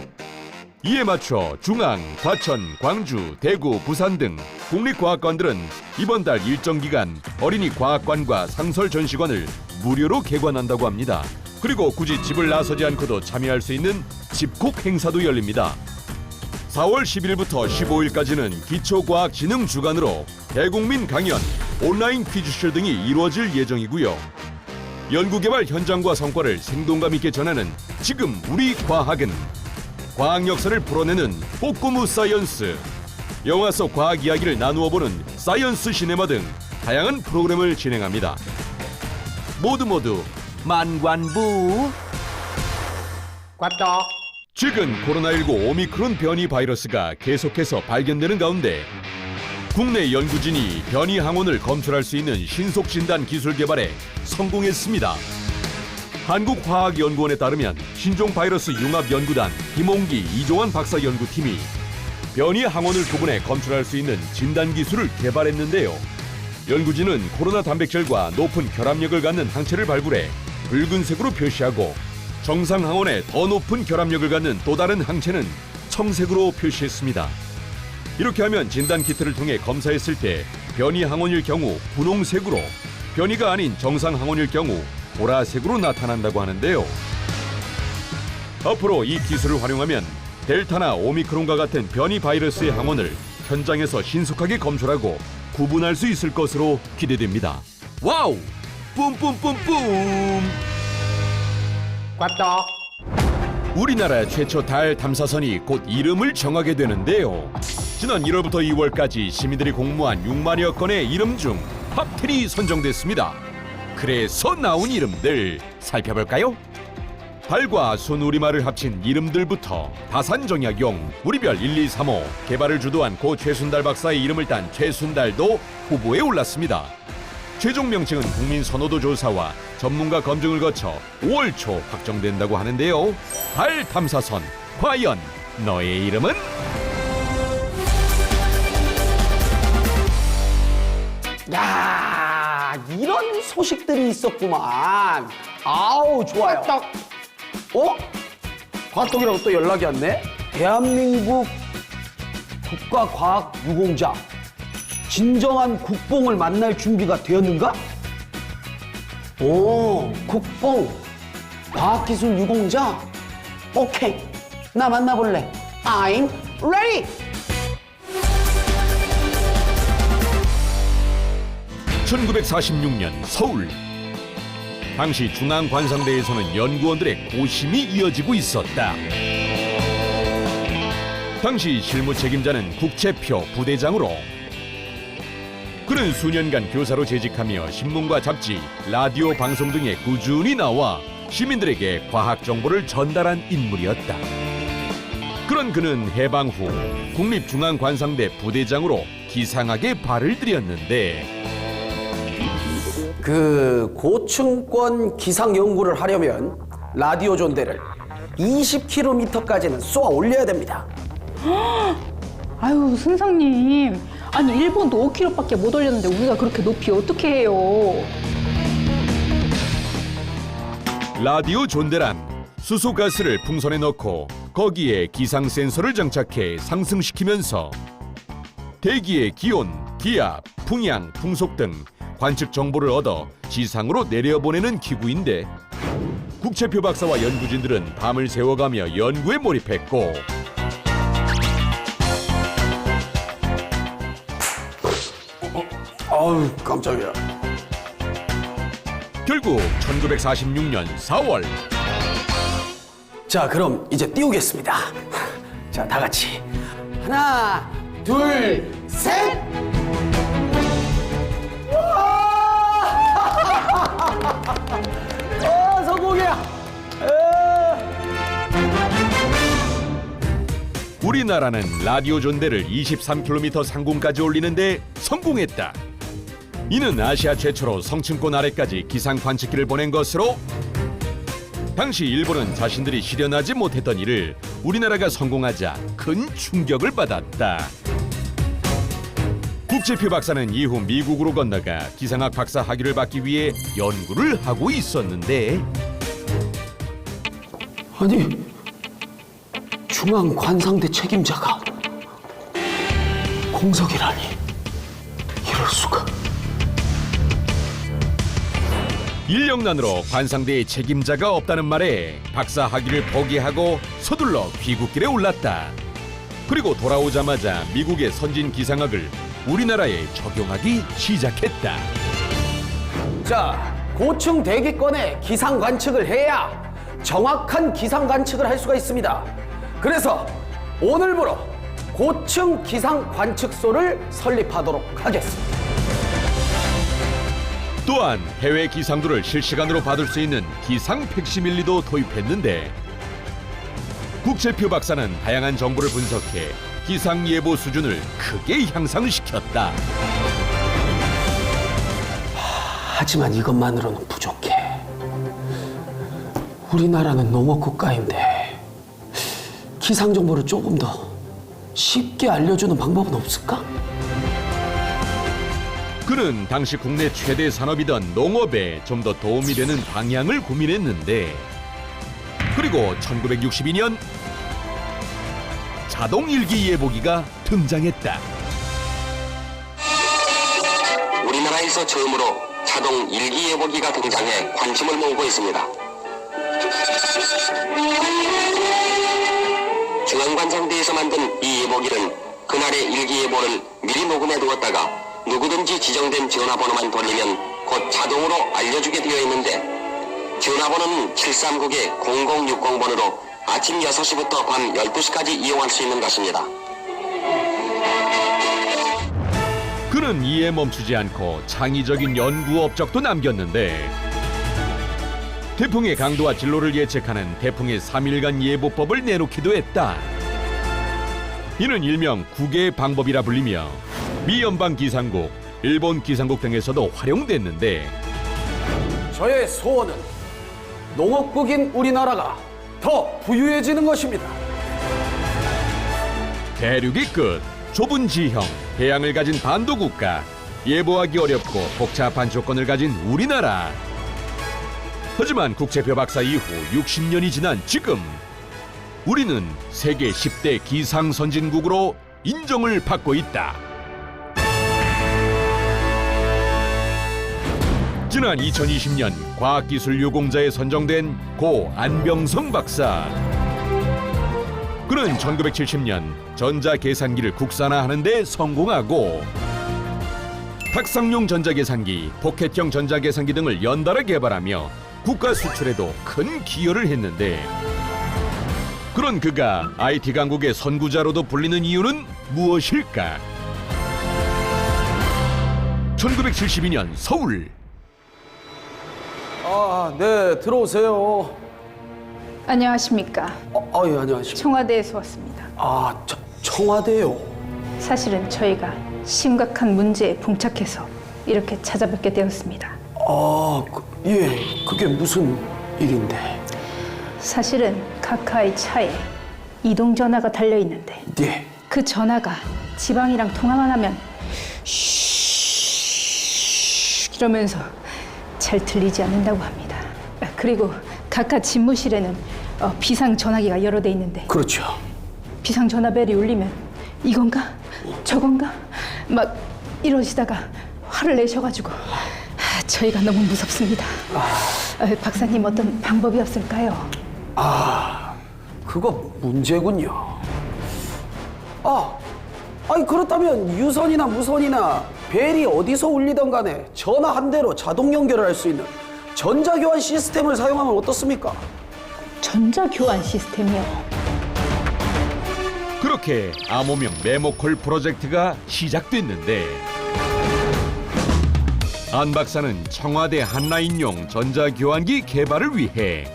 이에 맞춰 중앙, 과천, 광주, 대구, 부산 등 국립과학관들은 이번 달 일정 기간 어린이 과학관과 상설 전시관을 무료로 개관한다고 합니다. 그리고 굳이 집을 나서지 않고도 참여할 수 있는 집콕 행사도 열립니다. 4월 10일부터 15일까지는 기초과학진흥 주간으로 대국민 강연, 온라인 퀴즈쇼 등이 이루어질 예정이고요. 연구개발 현장과 성과를 생동감 있게 전하는 지금 우리 과학은, 과학 역사를 풀어내는 꼬꼬무 사이언스, 영화 속 과학 이야기를 나누어보는 사이언스 시네마 등 다양한 프로그램을 진행합니다. 모두 만관부. 꽈떡. 최근 코로나19 오미크론 변이 바이러스가 계속해서 발견되는 가운데 국내 연구진이 변이 항원을 검출할 수 있는 신속 진단 기술 개발에 성공했습니다. 한국화학연구원에 따르면 신종 바이러스 융합연구단 김홍기, 이종환 박사 연구팀이 변이 항원을 구분해 검출할 수 있는 진단 기술을 개발했는데요. 연구진은 코로나 단백질과 높은 결합력을 갖는 항체를 발굴해 붉은색으로 표시하고 정상 항원에 더 높은 결합력을 갖는 또 다른 항체는 청색으로 표시했습니다. 이렇게 하면 진단 키트를 통해 검사했을 때 변이 항원일 경우 분홍색으로, 변이가 아닌 정상 항원일 경우 보라색으로 나타난다고 하는데요. 앞으로 이 기술을 활용하면 델타나 오미크론과 같은 변이 바이러스의 항원을 현장에서 신속하게 검출하고 구분할 수 있을 것으로 기대됩니다. 와우! 뿜뿜뿜뿜! 꽈떡. 우리나라 최초 달 탐사선이 곧 이름을 정하게 되는데요. 지난 1월부터 2월까지 시민들이 공모한 6만여 건의 이름 중 탑10이 선정됐습니다. 그래서 나온 이름들 살펴볼까요? 달과 순 우리말을 합친 이름들부터 다산정약용, 우리별 1, 2, 3호 개발을 주도한 고 최순달 박사의 이름을 딴 최순달도 후보에 올랐습니다. 최종 명칭은 국민 선호도 조사와 전문가 검증을 거쳐 5월 초 확정된다고 하는데요. 달 탐사선, 과연 너의 이름은? 야, 이런 소식들이 있었구만. 아우, 좋아요. 어? 과학동이라고 또 연락이 왔네? 대한민국 국가과학유공자 진정한 국뽕을 만날 준비가 되었는가? 오, 국뽕 과학기술 유공자? 오케이, 나 만나볼래. I'm ready! 1946년 서울. 당시 중앙관상대에서는 연구원들의 고심이 이어지고 있었다. 당시 실무 책임자는 국채표 부대장으로, 그는 수년간 교사로 재직하며 신문과 잡지, 라디오 방송 등에 꾸준히 나와 시민들에게 과학 정보를 전달한 인물이었다. 그런 그는 해방 후 국립중앙관상대 부대장으로 기상학에 발을 들였는데, 그 고층권 기상 연구를 하려면 라디오 존대를 20km까지는 쏘아 올려야 됩니다. 아유, 승상님. 아니, 일본도 5km밖에 못 올렸는데 우리가 그렇게 높이 어떻게 해요? 라디오 존대란 수소가스를 풍선에 넣고 거기에 기상 센서를 장착해 상승시키면서 대기의 기온, 기압, 풍향, 풍속 등 관측 정보를 얻어 지상으로 내려보내는 기구인데, 국채표 박사와 연구진들은 밤을 새워가며 연구에 몰입했고, 아우, 깜짝이야. 결국 1946년 4월. 자, 그럼 이제 띄우겠습니다. 자, 다 같이 하나, 둘, 셋! 성공이야! 우리나라는 라디오 존대를 23km 상공까지 올리는데 성공했다. 이는 아시아 최초로 성층권 아래까지 기상 관측기를 보낸 것으로, 당시 일본은 자신들이 실현하지 못했던 일을 우리나라가 성공하자 큰 충격을 받았다. 국채표 박사는 이후 미국으로 건너가 기상학 박사 학위를 받기 위해 연구를 하고 있었는데, 아니, 중앙관상대 책임자가 공석이라니, 이럴 수가. 인력난으로 관상대의 책임자가 없다는 말에 박사 학위를 포기하고 서둘러 귀국길에 올랐다. 그리고 돌아오자마자 미국의 선진 기상학을 우리나라에 적용하기 시작했다. 자, 고층 대기권에 기상 관측을 해야 정확한 기상 관측을 할 수가 있습니다. 그래서 오늘부로 고층 기상 관측소를 설립하도록 하겠습니다. 또한 해외 기상도를 실시간으로 받을 수 있는 기상 팩시밀리도 도입했는데, 국채표 박사는 다양한 정보를 분석해 기상 예보 수준을 크게 향상시켰다. 하지만 이것만으로는 부족해. 우리나라는 농업 국가인데 기상 정보를 조금 더 쉽게 알려주는 방법은 없을까? 그는 당시 국내 최대 산업이던 농업에 좀 더 도움이 되는 방향을 고민했는데, 그리고 1962년 자동 일기 예보기가 등장했다. 우리나라에서 처음으로 자동 일기 예보기가 등장해 관심을 모으고 있습니다. 중앙관상대에서 만든 이 예보기는 그날의 일기 예보를 미리 녹음해 두었다가 누구든지 지정된 전화번호만 돌리면 곧 자동으로 알려주게 되어 있는데, 전화번호는 739의 0060번으로 아침 6시부터 밤 12시까지 이용할 수 있는 것입니다. 그는 이에 멈추지 않고 창의적인 연구 업적도 남겼는데 태풍의 강도와 진로를 예측하는 태풍의 3일간 예보법을 내놓기도 했다. 이는 일명 국의 방법이라 불리며 미 연방 기상국, 일본 기상국 등에서도 활용됐는데 저의 소원은 농업국인 우리나라가 더 부유해지는 것입니다. 대륙의 끝, 좁은 지형, 해양을 가진 반도국가, 예보하기 어렵고 복잡한 조건을 가진 우리나라. 하지만 국제표 박사 이후 60년이 지난 지금 우리는 세계 10대 기상 선진국으로 인정을 받고 있다. 지난 2020년 과학기술 유공자에 선정된 고 안병성 박사. 그는 1970년 전자계산기를 국산화하는 데 성공하고 탁상용 전자계산기, 포켓형 전자계산기 등을 연달아 개발하며 국가 수출에도 큰 기여를 했는데 그런 그가 IT 강국의 선구자로도 불리는 이유는 무엇일까? 1972년 서울. 네, 들어오세요. 안녕하십니까. 예, 안녕하십니까. 청와대에서 왔습니다. 청와대요? 사실은 저희가 심각한 문제에 봉착해서 이렇게 찾아뵙게 되었습니다. 예, 그게 무슨 일인데? 사실은 카카의 차에 이동 전화가 달려 있는데 예. 그 전화가 지방이랑 통화만 하면 이러면서 잘 들리지 않는다고 합니다. 그리고 각하 집무실에는 비상 전화기가 여러 대 있는데 그렇죠. 비상 전화벨이 울리면 이건가 저건가 막 이러시다가 화를 내셔가지고 저희가 너무 무섭습니다. 박사님 어떤 방법이 없을까요? 그거 문제군요. 아니 그렇다면 유선이나 무선이나 벨이 어디서 울리던 간에 전화 한 대로 자동 연결을 할 수 있는 전자교환 시스템을 사용하면 어떻습니까? 전자교환 시스템이요? 그렇게 암호명 메모콜 프로젝트가 시작됐는데 안 박사는 청와대 한라인용 전자교환기 개발을 위해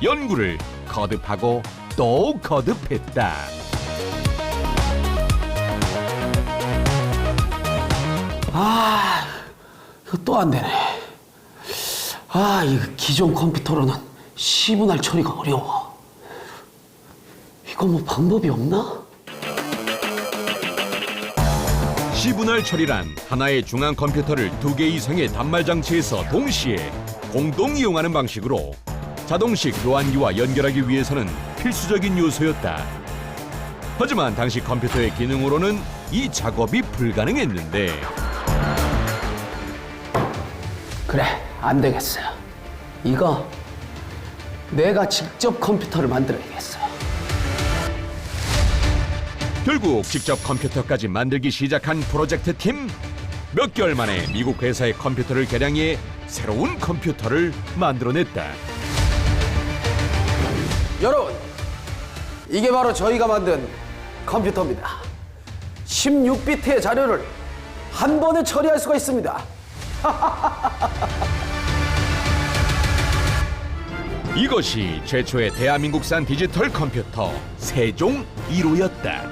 연구를 거듭하고 또 거듭했다. 이거 또 안 되네. 이거 기존 컴퓨터로는 시분할 처리가 어려워. 이거 뭐 방법이 없나? 시분할 처리란 하나의 중앙 컴퓨터를 2개 이상의 단말 장치에서 동시에 공동 이용하는 방식으로 자동식 교환기와 연결하기 위해서는 필수적인 요소였다. 하지만 당시 컴퓨터의 기능으로는 이 작업이 불가능했는데 그래, 안 되겠어. 이거 내가 직접 컴퓨터를 만들어야겠어. 결국 직접 컴퓨터까지 만들기 시작한 프로젝트 팀. 몇 개월 만에 미국 회사의 컴퓨터를 개량해 새로운 컴퓨터를 만들어냈다. 여러분, 이게 바로 저희가 만든 컴퓨터입니다. 16비트의 자료를 한 번에 처리할 수가 있습니다. 이것이 최초의 대한민국산 디지털 컴퓨터 세종 1호였다.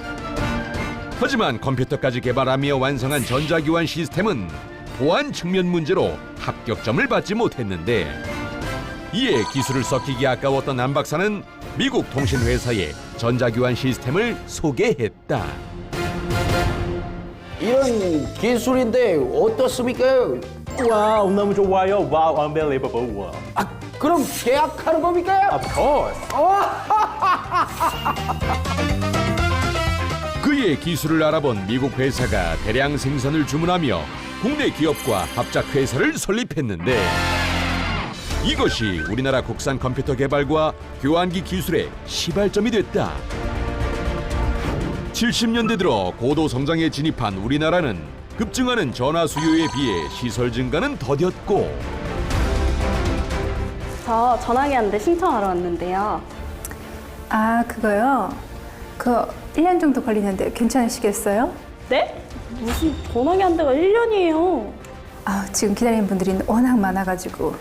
하지만 컴퓨터까지 개발하며 완성한 전자교환 시스템은 보안 측면 문제로 합격점을 받지 못했는데 이에 기술을 썩히기 아까웠던 안 박사는 미국 통신회사에 전자교환 시스템을 소개했다. 이런 기술인데 어떻습니까? 와우, 너무 좋아요. 와우, unbelievable. 그럼 계약하는 겁니까? Of course. 그의 기술을 알아본 미국 회사가 대량 생산을 주문하며 국내 기업과 합작 회사를 설립했는데 이것이 우리나라 국산 컴퓨터 개발과 교환기 기술의 시발점이 됐다. 70년대 들어 고도 성장에 진입한 우리나라는 급증하는 전화 수요에 비해 시설 증가는 더뎠고 저 전화기한테 신청하러 왔는데요. 아, 그거요? 그거 1년 정도 걸리는데 괜찮으시겠어요? 네? 무슨 번역이 한 데가 1년이에요. 아, 지금 기다리는 분들이 워낙 많아가지고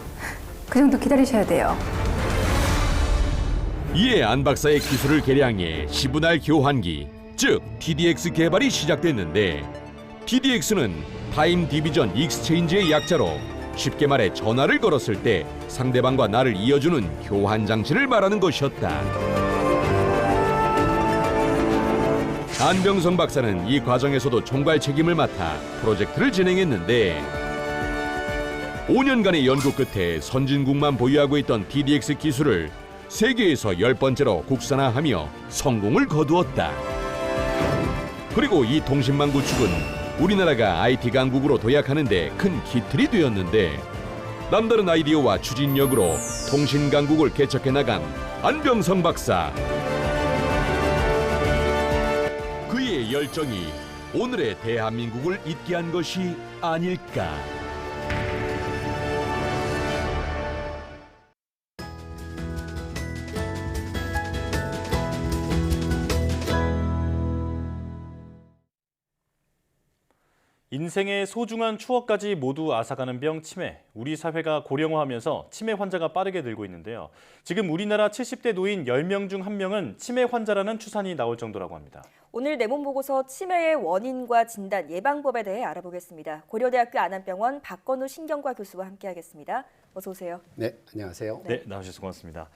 그 정도 기다리셔야 돼요. 이에 안 박사의 기술을 개량해 시분할 교환기, 즉 TDX 개발이 시작됐는데 TDX는 타임 디비전 익스체인지의 약자로 쉽게 말해 전화를 걸었을 때 상대방과 나를 이어주는 교환 장치를 말하는 것이었다. 안병성 박사는 이 과정에서도 총괄 책임을 맡아 프로젝트를 진행했는데 5년간의 연구 끝에 선진국만 보유하고 있던 TDX 기술을 세계에서 10번째로 국산화하며 성공을 거두었다. 그리고 이 통신망 구축은 우리나라가 IT 강국으로 도약하는 데 큰 기틀이 되었는데 남다른 아이디어와 추진력으로 통신 강국을 개척해 나간 안병성 박사. 그의 열정이 오늘의 대한민국을 있게 한 것이 아닐까. 인생의 소중한 추억까지 모두 앗아가는 병 치매. 우리 사회가 고령화하면서 치매 환자가 빠르게 늘고 있는데요. 지금 우리나라 70대 노인 10명 중 1명은 치매 환자라는 추산이 나올 정도라고 합니다. 오늘 내몸 보고서 치매의 원인과 진단, 예방법에 대해 알아보겠습니다. 고려대학교 안암병원 박건우 신경과 교수와 함께하겠습니다. 어서 오세요. 네, 안녕하세요. 네, 나와주셔서 고맙습니다.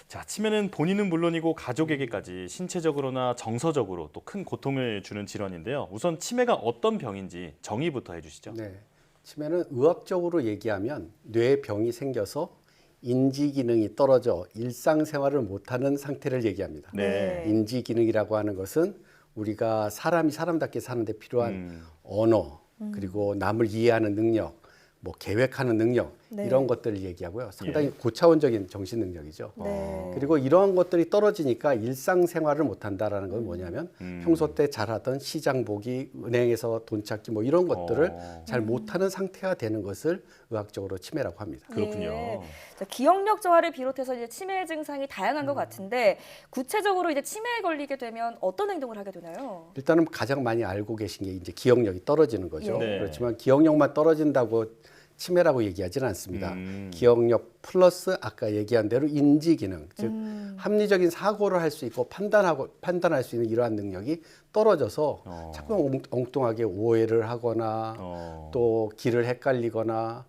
자, 치매는 본인은 물론이고 가족에게까지 신체적으로나 정서적으로 또 큰 고통을 주는 질환인데요. 우선 치매가 어떤 병인지 정의부터 해주시죠. 네, 치매는 의학적으로 얘기하면 뇌에 병이 생겨서 인지 기능이 떨어져 일상생활을 못하는 상태를 얘기합니다. 네. 인지 기능이라고 하는 것은 우리가 사람이 사람답게 사는데 필요한 언어, 그리고 남을 이해하는 능력, 뭐 계획하는 능력, 네. 이런 것들을 얘기하고요. 상당히 고차원적인 정신 능력이죠. 네. 그리고 이러한 것들이 떨어지니까 일상생활을 못한다라는 건 뭐냐면 평소 때 잘하던 시장 보기, 은행에서 돈 찾기 뭐 이런 것들을 잘 못하는 상태가 되는 것을 의학적으로 치매라고 합니다. 그렇군요. 네. 자, 기억력 저하를 비롯해서 이제 치매 증상이 다양한 것 같은데 구체적으로 이제 치매에 걸리게 되면 어떤 행동을 하게 되나요? 일단은 가장 많이 알고 계신 게 이제 기억력이 떨어지는 거죠. 네. 그렇지만 기억력만 떨어진다고 치매라고 얘기하지는 않습니다. 기억력 플러스 아까 얘기한 대로 인지 기능, 즉 합리적인 사고를 할 수 있고 판단할 수 있는 이러한 능력이 떨어져서 자꾸 엉뚱하게 오해를 하거나 또 길을 헷갈리거나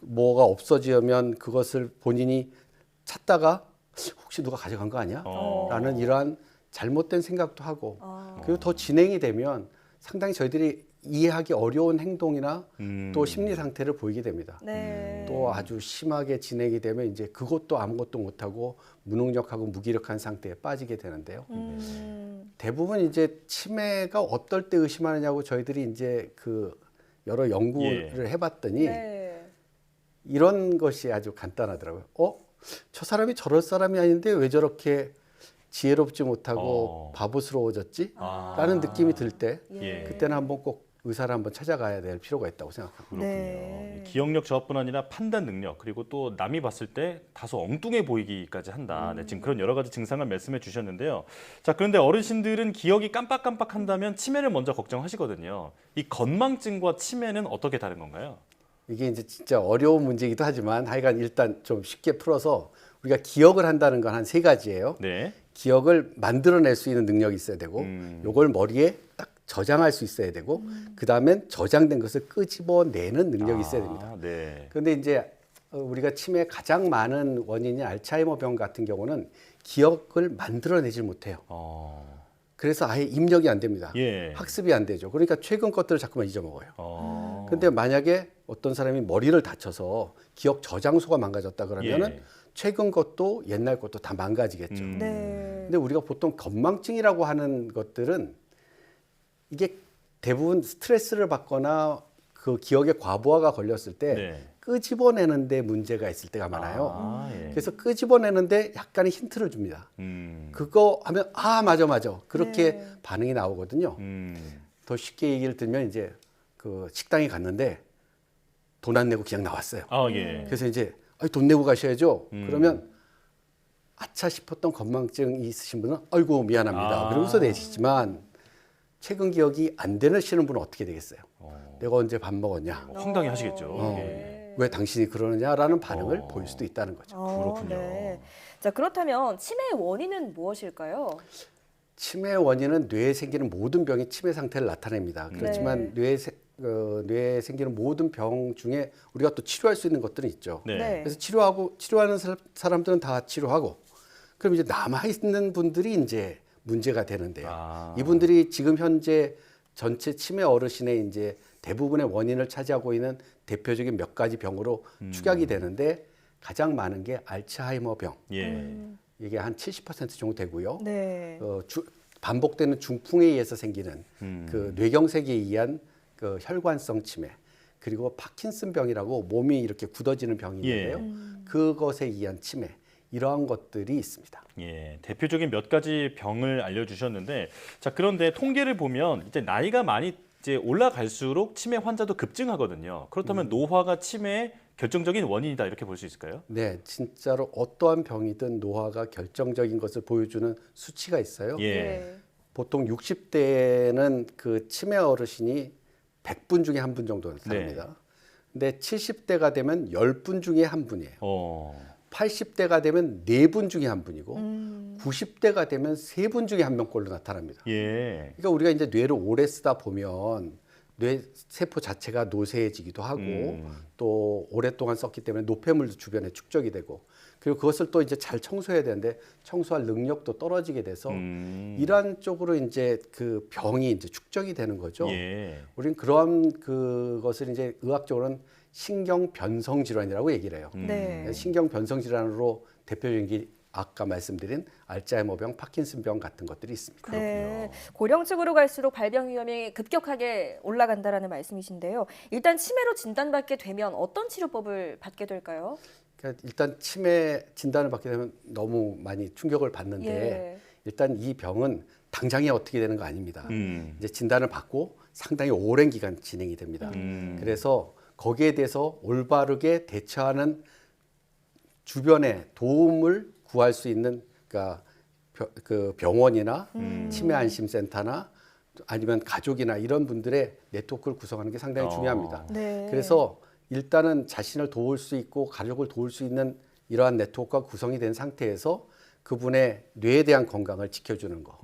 뭐가 없어지면 그것을 본인이 찾다가 혹시 누가 가져간 거 아니야? 라는 이러한 잘못된 생각도 하고 그리고 더 진행이 되면 상당히 저희들이 이해하기 어려운 행동이나 또 심리 상태를 보이게 됩니다. 네. 또 아주 심하게 진행이 되면 이제 그것도 아무것도 못하고 무능력하고 무기력한 상태에 빠지게 되는데요. 대부분 이제 치매가 어떨 때 의심하느냐고 저희들이 이제 그 여러 연구를 해봤더니 이런 것이 아주 간단하더라고요. 저 사람이 저럴 사람이 아닌데 왜 저렇게 지혜롭지 못하고 바보스러워졌지? 라는 느낌이 들 때 그때는 한번 꼭 의사를 한번 찾아가야 될 필요가 있다고 생각합니다. 네. 기억력 저하뿐 아니라 판단 능력 그리고 또 남이 봤을 때 다소 엉뚱해 보이기까지 한다. 네, 지금 그런 여러 가지 증상을 말씀해 주셨는데요. 자, 그런데 어르신들은 기억이 깜빡깜빡한다면 치매를 먼저 걱정하시거든요. 이 건망증과 치매는 어떻게 다른 건가요? 이게 이제 진짜 어려운 문제이기도 하지만 하여간 일단 좀 쉽게 풀어서 우리가 기억을 한다는 건 한 3가지예요. 네. 기억을 만들어낼 수 있는 능력이 있어야 되고 요걸 머리에 딱 저장할 수 있어야 되고 그다음엔 저장된 것을 끄집어내는 능력이 있어야 됩니다. 네. 그런데 이제 우리가 치매의 가장 많은 원인이 알츠하이머 병 같은 경우는 기억을 만들어내질 못해요. 그래서 아예 입력이 안 됩니다. 학습이 안 되죠. 그러니까 최근 것들을 자꾸만 잊어먹어요. 근데 만약에 어떤 사람이 머리를 다쳐서 기억 저장소가 망가졌다 그러면은 최근 것도 옛날 것도 다 망가지겠죠. 근데 우리가 보통 건망증이라고 하는 것들은 이게 대부분 스트레스를 받거나 그 기억의 과부하가 걸렸을 때 끄집어내는데 문제가 있을 때가 많아요. 그래서 끄집어내는데 약간의 힌트를 줍니다. 그거 하면 맞아 그렇게 반응이 나오거든요. 더 쉽게 얘기를 들면 이제 그 식당에 갔는데 돈 안 내고 그냥 나왔어요. 그래서 이제 돈 내고 가셔야죠. 그러면 아차 싶었던 건망증이 있으신 분은 아이고 미안합니다. 아. 그러고서 내시지만 최근 기억이 안 되시는 분은 어떻게 되겠어요? 내가 언제 밥 먹었냐? 황당해 하시겠죠. 예. 왜 당신이 그러느냐라는 반응을 보일 수도 있다는 거죠. 그렇군요. 네. 자, 그렇다면 치매의 원인은 무엇일까요? 치매의 원인은 뇌에 생기는 모든 병이 치매 상태를 나타냅니다. 그렇지만 뇌에 생기는 모든 병 중에 우리가 또 치료할 수 있는 것들은 있죠. 네. 그래서 치료하는 사람들은 다 치료하고, 그럼 이제 남아 있는 분들이 이제 문제가 되는데요. 이분들이 지금 현재 전체 치매 어르신의 이제 대부분의 원인을 차지하고 있는 대표적인 몇 가지 병으로 축약이 되는데, 가장 많은 게 알츠하이머 병. 이게 한 70% 정도 되고요. 네. 반복되는 중풍에 의해서 생기는 그 뇌경색에 의한 그 혈관성 치매, 그리고 파킨슨 병이라고 몸이 이렇게 굳어지는 병이 있는데요. 그것에 의한 치매, 이러한 것들이 있습니다. 예, 대표적인 몇 가지 병을 알려주셨는데, 자, 그런데 통계를 보면 이제 나이가 많이 이제 올라갈수록 치매 환자도 급증하거든요. 그렇다면 노화가 치매의 결정적인 원인이다, 이렇게 볼 수 있을까요? 네, 진짜로 어떠한 병이든 노화가 결정적인 것을 보여주는 수치가 있어요. 보통 60대에는 그 치매 어르신이 100분 중에 한 분 정도 삽니다. 근데 70대가 되면 10분 중에 한 분이에요. 80대가 되면 4분 중에 한 분이고 90대가 되면 3분 중에 한 명꼴로 나타납니다. 그러니까 우리가 이제 뇌를 오래 쓰다 보면 뇌 세포 자체가 노쇠해지기도 하고 또 오랫동안 썼기 때문에 노폐물도 주변에 축적이 되고, 그리고 그것을 또 이제 잘 청소해야 되는데 청소할 능력도 떨어지게 돼서 이러한 쪽으로 이제 그 병이 이제 축적이 되는 거죠. 우리는 그러한 그것을 이제 의학적으로는 신경 변성 질환이라고 얘기를 해요. 신경 변성 질환으로 대표적인 게 아까 말씀드린 알츠하이머병, 파킨슨병 같은 것들이 있습니다. 네, 고령층으로 갈수록 발병 위험이 급격하게 올라간다라는 말씀이신데요. 일단 치매로 진단받게 되면 어떤 치료법을 받게 될까요? 그러니까 일단 치매 진단을 받게 되면 너무 많이 충격을 받는데 일단 이 병은 당장에 어떻게 되는 거 아닙니다. 이제 진단을 받고 상당히 오랜 기간 진행이 됩니다. 그래서 거기에 대해서 올바르게 대처하는 주변에 도움을 구할 수 있는, 그러니까 그 병원이나 치매 안심센터나 아니면 가족이나 이런 분들의 네트워크를 구성하는 게 상당히 중요합니다. 그래서 일단은 자신을 도울 수 있고 가족을 도울 수 있는 이러한 네트워크가 구성이 된 상태에서 그분의 뇌에 대한 건강을 지켜주는 거,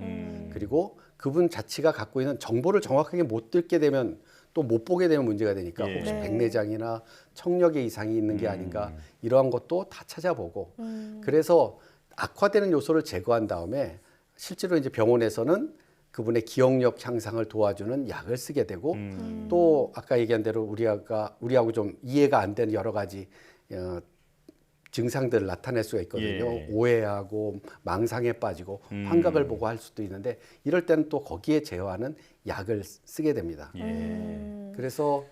그리고 그분 자체가 갖고 있는 정보를 정확하게 못 듣게 되면 또 못 보게 되면 문제가 되니까 혹시 백내장이나 청력의 이상이 있는 게 아닌가, 이러한 것도 다 찾아보고, 그래서 악화되는 요소를 제거한 다음에 실제로 이제 병원에서는 그분의 기억력 향상을 도와주는 약을 쓰게 되고, 또 아까 얘기한 대로 우리하고 좀 이해가 안 되는 여러 가지 증상들을 나타낼 수가 있거든요. 오해하고 망상에 빠지고 환각을 보고 할 수도 있는데, 이럴 때는 또 거기에 제어하는 약을 쓰게 됩니다. 그래서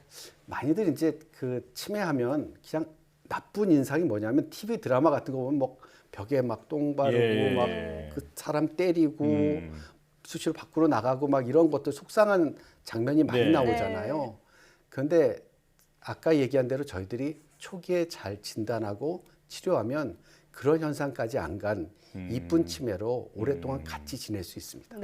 많이들 이제 그 치매하면 그냥 나쁜 인상이 뭐냐면 TV 드라마 같은 거 보면 막 벽에 막 똥 바르고 막 그 사람 때리고 수시로 밖으로 나가고 막 이런 것들 속상한 장면이 많이 나오잖아요. 그런데 아까 얘기한 대로 저희들이 초기에 잘 진단하고 치료하면 그런 현상까지 안 간 이쁜 치매로 오랫동안 같이 지낼 수 있습니다.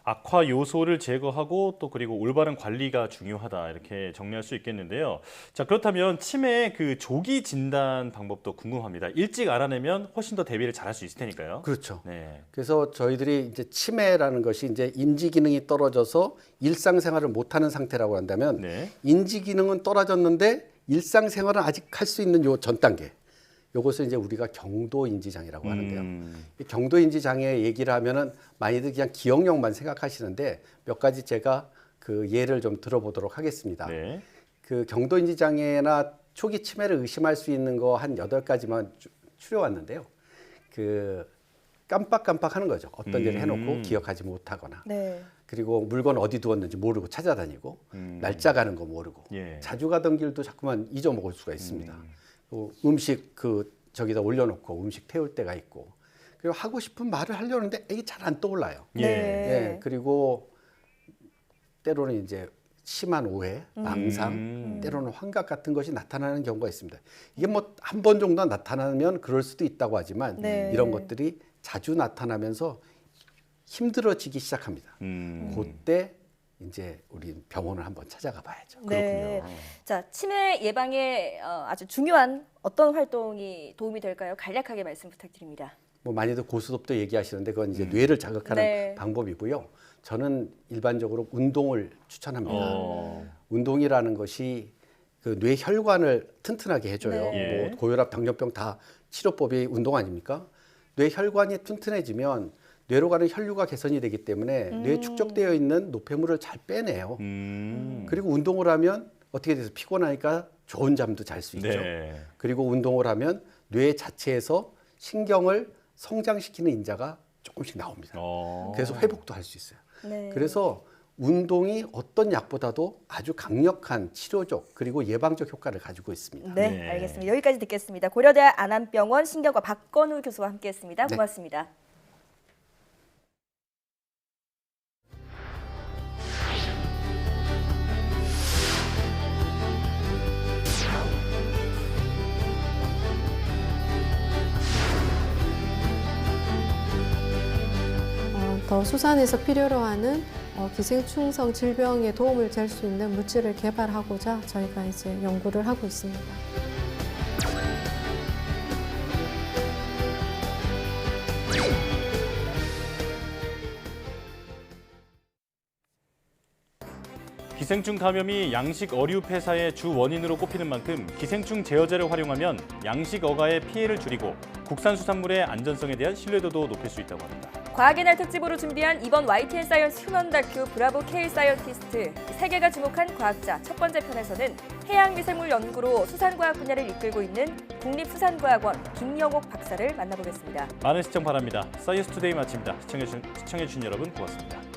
악화 요소를 제거하고 또 그리고 올바른 관리가 중요하다, 이렇게 정리할 수 있겠는데요. 자, 그렇다면 치매의 그 조기 진단 방법도 궁금합니다. 일찍 알아내면 훨씬 더 대비를 잘할 수 있을 테니까요. 그렇죠. 그래서 저희들이 이제 치매라는 것이 이제 인지 기능이 떨어져서 일상생활을 못하는 상태라고 한다면 인지 기능은 떨어졌는데 일상생활은 아직 할 수 있는 요 전 단계, 요것을 이제 우리가 경도인지장애라고 하는데요. 이 경도인지장애 얘기를 하면은 많이들 그냥 기억력만 생각하시는데, 몇 가지 제가 그 예를 좀 들어보도록 하겠습니다. 그 경도인지장애나 초기 치매를 의심할 수 있는 거 한 8가지만 추려왔는데요. 그 깜빡깜빡하는 거죠. 어떤 일을 해놓고 기억하지 못하거나, 그리고 물건 어디 두었는지 모르고 찾아다니고, 날짜 가는 거 모르고, 자주 가던 길도 자꾸만 잊어먹을 수가 있습니다. 음식 저기다 올려놓고 음식 태울 때가 있고, 그리고 하고 싶은 말을 하려는데 이게 잘 안 떠올라요. 그리고 때로는 이제 심한 오해, 망상, 때로는 환각 같은 것이 나타나는 경우가 있습니다. 이게 뭐 한 번 정도 나타나면 그럴 수도 있다고 하지만 네. 이런 것들이 자주 나타나면서 힘들어지기 시작합니다. 그때 이제 우리 병원을 한번 찾아가 봐야죠. 네. 자, 치매 예방에 아주 중요한 어떤 활동이 도움이 될까요? 간략하게 말씀 부탁드립니다. 뭐 많이들 고스톱도 얘기하시는데 그건 이제 뇌를 자극하는 네. 방법이고요. 저는 일반적으로 운동을 추천합니다. 운동이라는 것이 그 뇌 혈관을 튼튼하게 해줘요. 네. 뭐 고혈압, 당뇨병 다 치료법이 운동 아닙니까? 뇌 혈관이 튼튼해지면 뇌로 가는 혈류가 개선이 되기 때문에 뇌에 축적되어 있는 노폐물을 잘 빼내요. 그리고 운동을 하면 어떻게 돼서 피곤하니까 좋은 잠도 잘 수 있죠. 네. 그리고 운동을 하면 뇌 자체에서 신경을 성장시키는 인자가 조금씩 나옵니다. 그래서 회복도 할 수 있어요. 네. 그래서 운동이 어떤 약보다도 아주 강력한 치료적 그리고 예방적 효과를 가지고 있습니다. 네, 알겠습니다. 여기까지 듣겠습니다. 고려대학 안암병원 신경과 박건우 교수와 함께했습니다. 네. 고맙습니다. 더 수산에서 필요로 하는 기생충성 질병에 도움을 줄 수 있는 물질을 개발하고자 저희가 이제 연구를 하고 있습니다. 기생충 감염이 양식 어류 폐사의 주 원인으로 꼽히는 만큼 기생충 제어제를 활용하면 양식 어가의 피해를 줄이고 국산 수산물의 안전성에 대한 신뢰도도 높일 수 있다고 합니다. 과학의 날 특집으로 준비한 이번 YTN 사이언스 휴먼 다큐 브라보 K 사이언티스트, 세계가 주목한 과학자 첫 번째 편에서는 해양미생물 연구로 수산과학 분야를 이끌고 있는 국립수산과학원 김영옥 박사를 만나보겠습니다. 많은 시청 바랍니다. 사이언스 투데이 마칩니다. 시청해주신 여러분 고맙습니다.